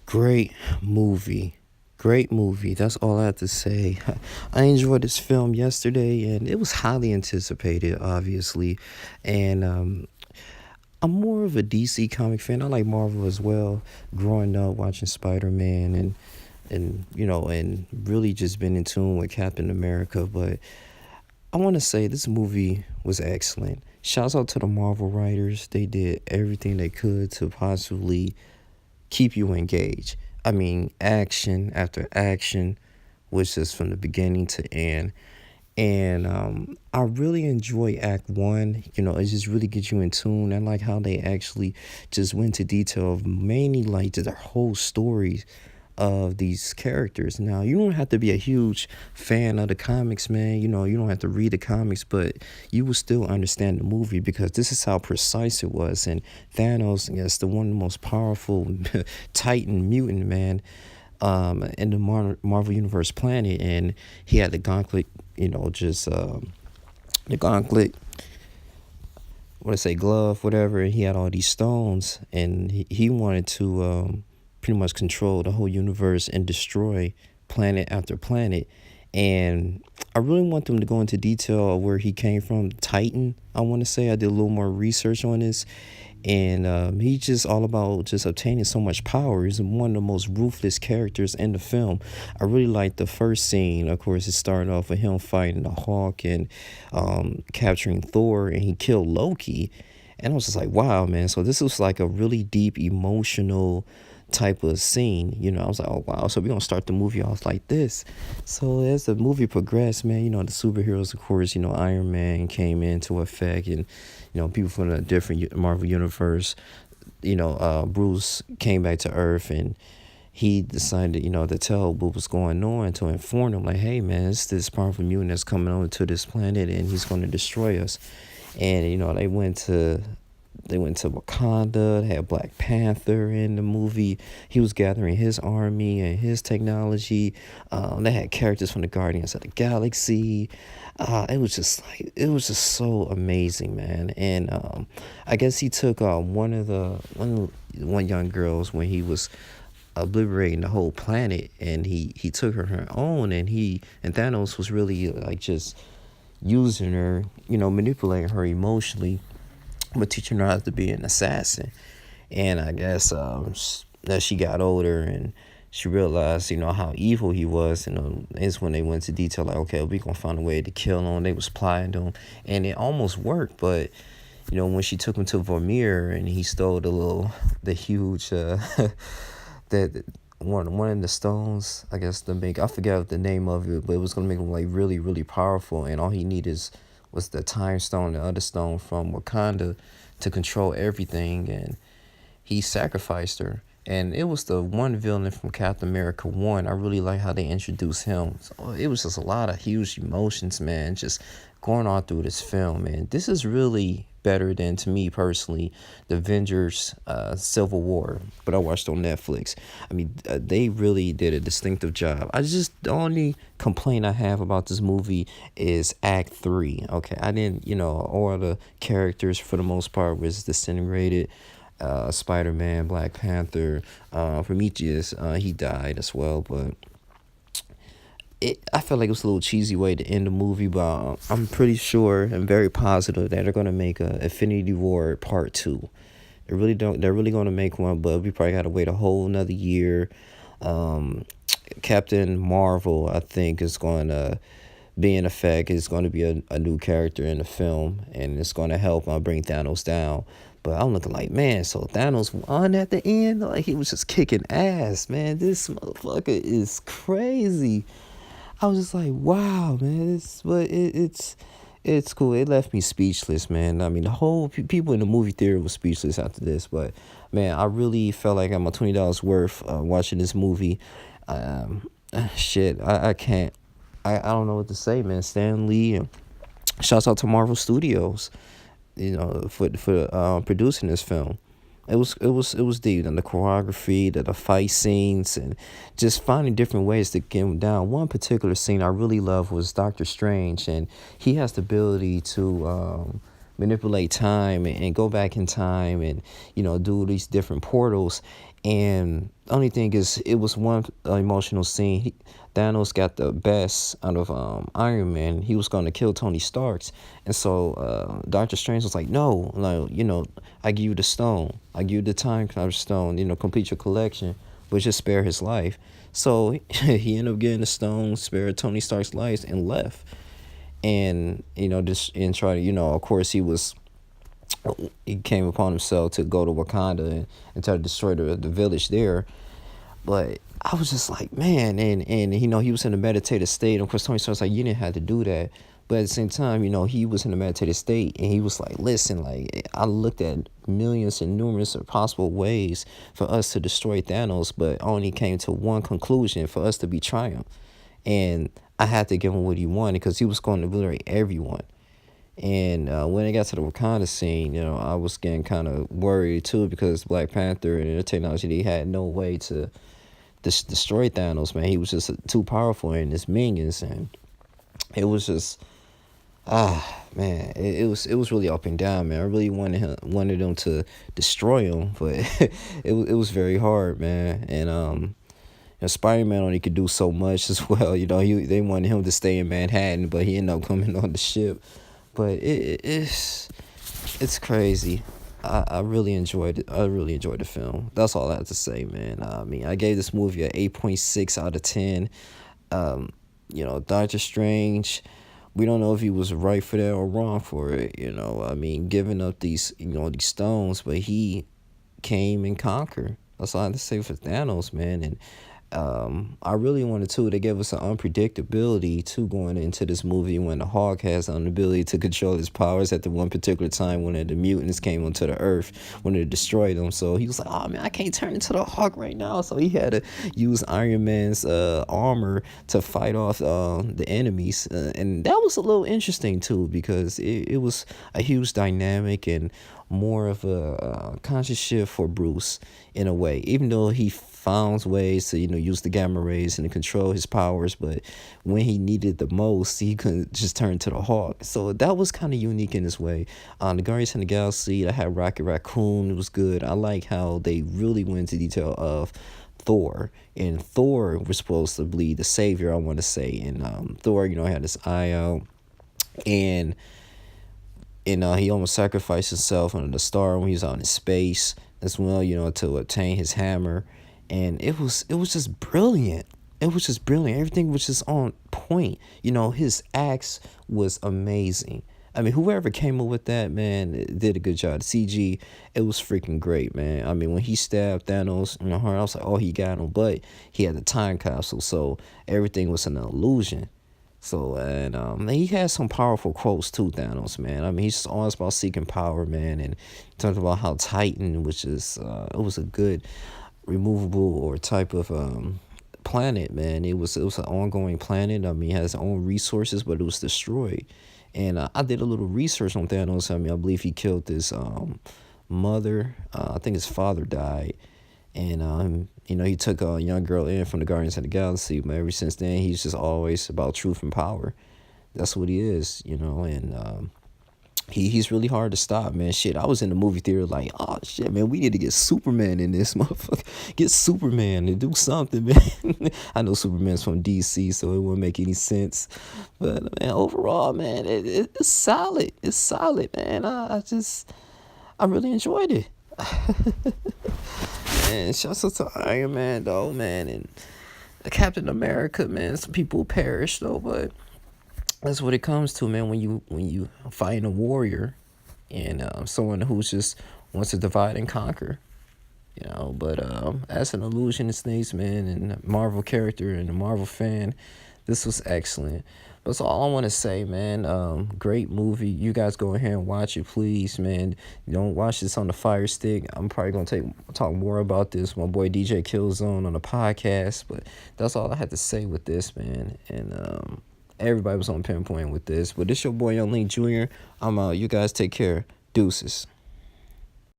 Great movie. Great movie. That's all I have to say. I enjoyed this film yesterday and it was highly anticipated, obviously. And I'm more of a DC comic fan. I like Marvel as well. Growing up watching Spider Man and really just been in tune with Captain America. But I want to say this movie was excellent. Shouts out to the Marvel writers. They did everything they could to possibly keep you engaged. I mean, action after action, which is from the beginning to end. And I really enjoy Act One. It just really gets you in tune. I like how they actually just went to detail of mainly like their whole stories of these characters. Now, you don't have to be a huge fan of the comics, man. You don't have to read the comics, but you will still understand the movie because this is how precise it was. And Thanos, yes, the one of the most powerful Titan mutant, man, in the Marvel Universe planet, and he had the gauntlet, just the gauntlet, what I say, glove, whatever, and he had all these stones, and he wanted to pretty much control the whole universe and destroy planet after planet. And I really want them to go into detail of where he came from. Titan, I want to say. I did a little more research on this. And he's just all about just obtaining so much power. He's one of the most ruthless characters in the film. I really like the first scene. Of course, it started off with him fighting the Hawk and capturing Thor, and he killed Loki. And I was just like, wow, man. So this was like a really deep, emotional type of scene. I was like, oh, wow. So we're going to start the movie off like this. So as the movie progressed, man, the superheroes, of course, Iron Man came into effect, and, people from a different Marvel universe, Bruce came back to Earth, and he decided, to tell what was going on, to inform them, like, hey, man, it's this powerful mutant that's coming over to this planet, and he's going to destroy us. And, they went to Wakanda. They had Black Panther in the movie. He was gathering his army and his technology. They had characters from the Guardians of the Galaxy. It was just so amazing, man. And I guess he took one young girls when he was obliterating the whole planet, and he took her own, and Thanos was really like just using her, manipulating her emotionally, but teaching her how to be an assassin. And I guess as she got older and she realized, how evil he was, is when they went to detail, like, okay, we gonna find a way to kill him. They was plotting him, and it almost worked. But when she took him to Vormir and he stole the huge, that one of the stones, I guess, I forgot the name of it, but it was gonna make him like really, really powerful. And all he needed was the time stone, the other stone from Wakanda, to control everything. And he sacrificed her. And it was the one villain from Captain America 1. I really like how they introduced him. So it was just a lot of huge emotions, man, just going on through this film, man. This is really better than, to me personally, the Avengers Civil War, but I watched on Netflix. I mean, they really did a distinctive job. The only complaint I have about this movie is Act 3. Okay, I didn't, all the characters for the most part was disintegrated. Spider-Man, Black Panther, Prometheus, he died as well, but I felt like it was a little cheesy way to end the movie, but I'm pretty sure and very positive that they're gonna make a Infinity War Part 2. They're really gonna make one, but we probably gotta wait a whole another year. Captain Marvel, I think, is gonna be in effect. Is going to be a new character in the film, and it's going to help bring Thanos down. But I'm looking like, man, so Thanos won at the end? Like, he was just kicking ass, man. This motherfucker is crazy. I was just like, wow, man. It's cool. It left me speechless, man. I mean, the whole people in the movie theater was speechless after this. But, man, I really felt like I'm a $20 worth watching this movie. Shit, I can't. I don't know what to say, man. Stan Lee, and shouts out to Marvel Studios, for producing this film. It was deep, and the choreography, the fight scenes, and just finding different ways to get him down. One particular scene I really love was Doctor Strange, and he has the ability to manipulate time and go back in time and do these different portals. And the only thing is, it was one emotional scene. Thanos got the best out of Iron Man. He was going to kill Tony Stark's, and so Doctor Strange was like, "No, like I give you the stone. I give you the time travel stone. Complete your collection, but just spare his life." So he ended up getting the stone, spared Tony Stark's life, and left. And just and try to of course he came upon himself to go to Wakanda and try to destroy the village there. But I was just like, man, and he was in a meditative state. Of course, Tony Stark's like, you didn't have to do that. But at the same time, he was in a meditative state, and he was like, listen, like, I looked at millions and numerous of possible ways for us to destroy Thanos, but only came to one conclusion: for us to be triumph. And I had to give him what he wanted, because he was going to obliterate everyone. And when it got to the Wakanda scene, I was getting kind of worried too, because Black Panther and the technology, they had no way to destroy Thanos, man. He was just too powerful in his minions, and it was just man, it was really up and down, man. I really wanted them to destroy him, but it was very hard, man. And Spider-Man only could do so much as well. They wanted him to stay in Manhattan, but he ended up coming on the ship. But it's crazy. I really enjoyed it. I really enjoyed the film. That's all I have to say, man. I mean, I gave this movie a 8.6 out of 10. Doctor Strange, we don't know if he was right for that or wrong for it. I mean, giving up these stones, but he came and conquered. That's all I have to say for Thanos, man. And I really wanted to. They gave us an unpredictability to going into this movie, when the Hulk has an ability to control his powers at the one particular time when the mutants came onto the Earth, when they destroyed them. So he was like, "Oh man, I can't turn into the Hulk right now." So he had to use Iron Man's armor to fight off the enemies, and that was a little interesting too, because it was a huge dynamic and more of a conscious shift for Bruce in a way, even though he found ways to use the gamma rays and to control his powers, but when he needed the most, he couldn't just turn to the Hulk. So that was kind of unique in his way. The Guardians of the Galaxy, I had Rocket Raccoon. It was good. I like how they really went into detail of Thor, and Thor was supposed to be the savior, I want to say. And Thor had his eye out, and he almost sacrificed himself under the star when he was out in space as well, to obtain his hammer. And it was just brilliant. It was just brilliant. Everything was just on point. His axe was amazing. I mean, whoever came up with that, man, did a good job. The CG, it was freaking great, man. I mean, when he stabbed Thanos in the heart, I was like, oh, he got him. But he had the time capsule, so everything was an illusion. So, and he has some powerful quotes too, Thanos, man. I mean, he's just always about seeking power, man. And talked about how Titan, which is, it was a good removable or type of planet, man. It was an ongoing planet. I mean, it has its own resources, but it was destroyed. And I did a little research on Thanos. I mean, I believe he killed his mother. I think his father died. And he took a young girl in from the Guardians of the Galaxy. But ever since then, he's just always about truth and power. That's what he is, and he's really hard to stop, man. Shit, I was in the movie theater like, oh shit, man, we need to get Superman in this motherfucker. Get Superman to do something, man. I know Superman's from DC, so it wouldn't make any sense. But man, overall, man, it's solid. It's solid, man. I really enjoyed it. Man, shouts out to Iron Man though, man, and Captain America, man. Some people perish though, but that's what it comes to, man. When you fight a warrior, and someone who's just wants to divide and conquer, But as an illusionist, man, and a Marvel character and a Marvel fan, this was excellent. That's all I want to say, man. Great movie. You guys go ahead and watch it, please, man. Don't watch this on the Fire Stick. I'm probably gonna talk more about this with my boy DJ Killzone on the podcast. But that's all I had to say with this, man. And everybody was on pinpoint with this. But this your boy Young Link Jr. I'm out. You guys take care. Deuces.